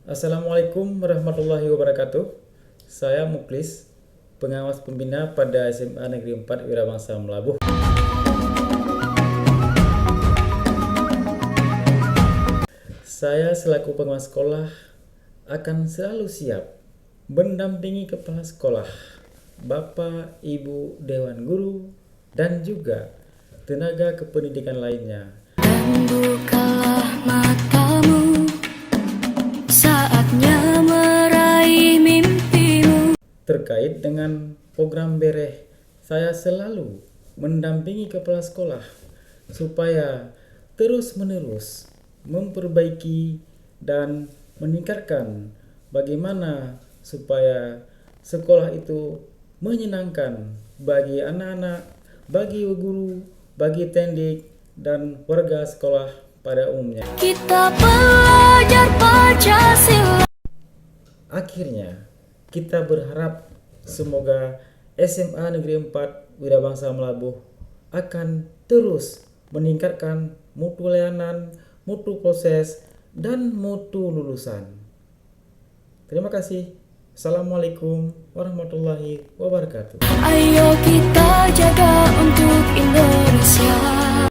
Assalamualaikum warahmatullahi wabarakatuh. Saya Muklis, pengawas pembina pada SMA Negeri 4 Wirabangsa Melabuh. Saya selaku pengawas sekolah akan selalu siap mendampingi kepala sekolah, Bapak, Ibu, Dewan Guru, dan juga tenaga kependidikan lainnya. Dan bukalah matamu, saatnya meraih mimpimu. Terkait dengan program Bereh, saya selalu mendampingi kepala sekolah supaya terus-menerus memperbaiki dan meningkatkan bagaimana supaya sekolah itu menyenangkan bagi anak-anak, bagi guru, bagi tendik, dan warga sekolah pada umumnya. Kita belajar Pancasila. Akhirnya, kita berharap semoga SMA Negeri 4 Wirabangsa Melabuh akan terus meningkatkan mutu layanan, mutu proses, dan mutu lulusan. Terima kasih. Assalamualaikum warahmatullahi wabarakatuh. Ayo kita jaga untuk Indonesia.